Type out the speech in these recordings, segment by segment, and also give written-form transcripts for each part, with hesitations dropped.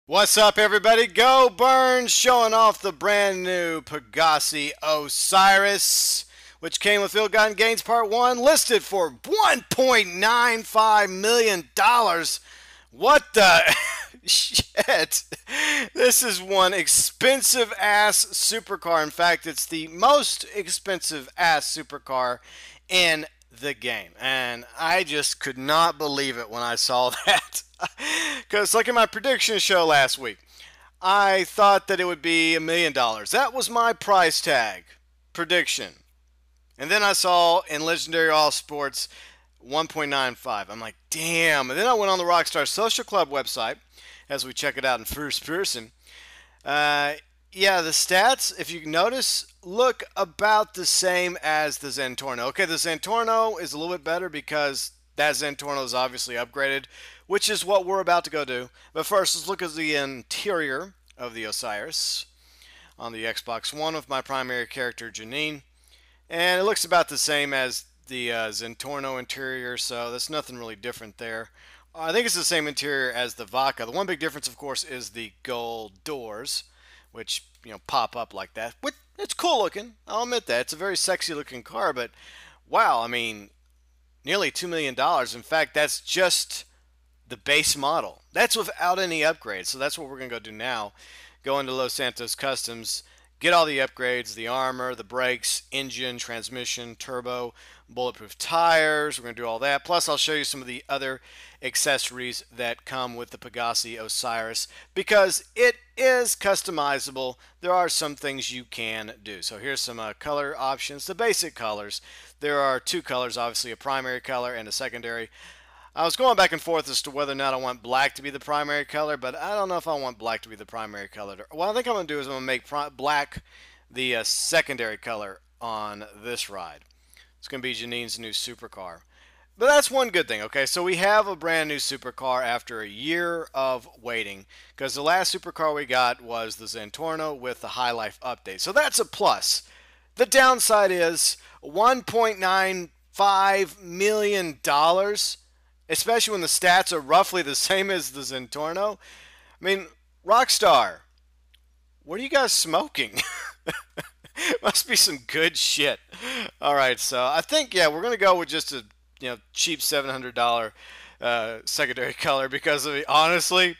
What's up, everybody? GeauxBurns showing off the brand new Pegassi Osiris, which came with ill-gotten gains part 1, listed for $1.95 million. What the shit? This is one expensive ass supercar. In fact, it's the most expensive ass supercar in the game, and I just could not believe it when I saw that. Because like in my prediction show last week, I thought that it would be $1 million. That was my price tag prediction. And then I saw in Legendary All Sports 1.95. I'm like, damn. And then I went on the Rockstar Social Club website as we check it out in first person. Yeah, the stats, if you notice, look about the same as the Zentorno. Okay, the Zentorno is a little bit better because that Zentorno is obviously upgraded, which is what we're about to go do. But first, let's look at the interior of the Osiris on the Xbox One with my primary character, Janine. And it looks about the same as the Zentorno interior, so there's nothing really different there. I think it's the same interior as the Vaca. The one big difference, of course, is the gold doors, which, you know, pop up like that. It's cool looking, I'll admit that. It's a very sexy looking car, but wow, I mean, nearly $2 million. In fact, that's just the base model. That's without any upgrades. So that's what we're going to go do now. Go into Los Santos Customs, get all the upgrades, the armor, the brakes, engine, transmission, turbo, bulletproof tires. We're going to do all that. Plus, I'll show you some of the other accessories that come with the Pegassi Osiris because it is customizable. There are some things you can do. So here's some color options, the basic colors. There are two colors, obviously a primary color and a secondary. I was going back and forth as to whether or not I want black to be the primary color, but I don't know if I want black to be the primary color. What I think I'm going to do is I'm going to make black the secondary color on this ride. It's going to be Janine's new supercar. But that's one good thing, okay? So we have a brand new supercar after a year of waiting, because the last supercar we got was the Zentorno with the High Life update. So that's a plus. The downside is $1.95 million, especially when the stats are roughly the same as the Zentorno. I mean, Rockstar, what are you guys smoking? Must be some good shit. All right, so I think, yeah, we're going to go with just a cheap $700 secondary color because honestly,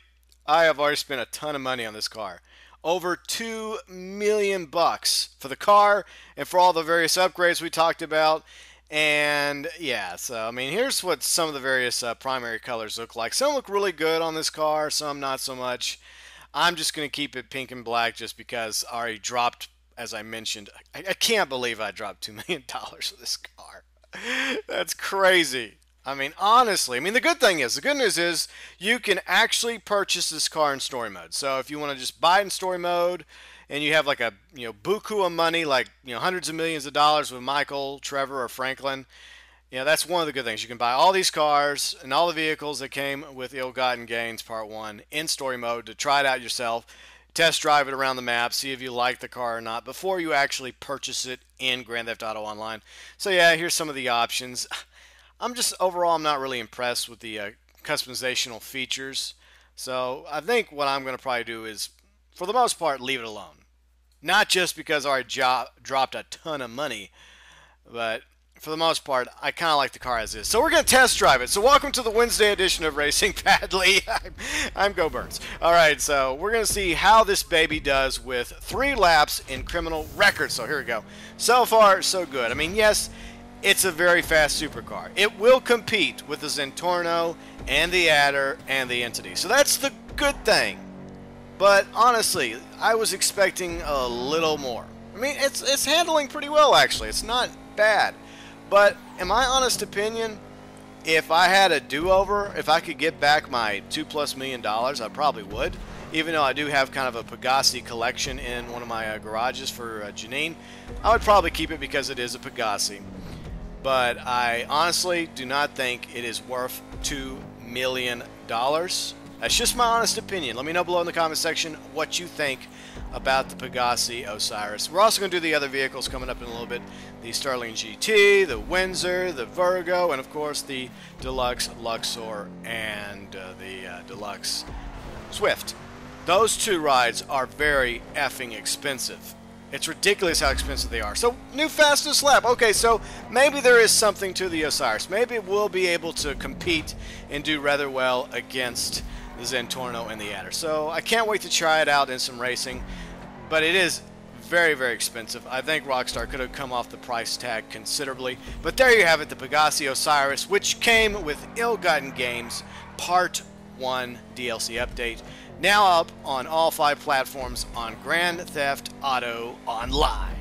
I have already spent a ton of money on this car. Over $2 million for the car and for all the various upgrades we talked about. And yeah, so I mean, here's what some of the various primary colors look like. Some look really good on this car, some not so much. I'm just going to keep it pink and black just because I already dropped, as I mentioned. I can't believe I dropped $2 million for this car. That's crazy. I mean, honestly, I mean, the good news is you can actually purchase this car in story mode. So if you want to just buy it in story mode and you have like a, buku of money, like, hundreds of millions of dollars with Michael, Trevor, or Franklin, that's one of the good things. You can buy all these cars and all the vehicles that came with Ill-Gotten Gains Part 1 in story mode to try it out yourself. Test drive it around the map, see if you like the car or not before you actually purchase it in Grand Theft Auto Online. So yeah, here's some of the options. Overall, I'm not really impressed with the customizational features. So I think what I'm going to probably do is, for the most part, leave it alone. Not just because I dropped a ton of money, but for the most part, I kind of like the car as is. So we're going to test drive it. So welcome to the Wednesday edition of Racing Badly. I'm GeauxBurns. All right, so we're going to see how this baby does with 3 laps in criminal records. So here we go. So far, so good. I mean, yes, it's a very fast supercar. It will compete with the Zentorno and the Adder and the Entity. So that's the good thing. But honestly, I was expecting a little more. I mean, it's handling pretty well, actually. It's not bad. But in my honest opinion, if I had a do-over, if I could get back my $2+ million, I probably would. Even though I do have kind of a Pegassi collection in one of my garages for Janine, I would probably keep it because it is a Pegassi. But I honestly do not think it is worth $2 million. That's just my honest opinion. Let me know below in the comment section what you think about the Pegassi Osiris. We're also going to do the other vehicles coming up in a little bit. The Starling GT, the Windsor, the Virgo, and of course the Deluxe Luxor and the Deluxe Swift. Those two rides are very effing expensive. It's ridiculous how expensive they are. So, new fastest lap. Okay, so maybe there is something to the Osiris. Maybe it will be able to compete and do rather well against the Zentorno and the Adder. So, I can't wait to try it out in some racing. But it is very, very expensive. I think Rockstar could have come off the price tag considerably. But there you have it, the Pegassi Osiris, which came with Ill-Gotten Games Part 1 DLC update. Now up on all 5 platforms on Grand Theft Auto Online.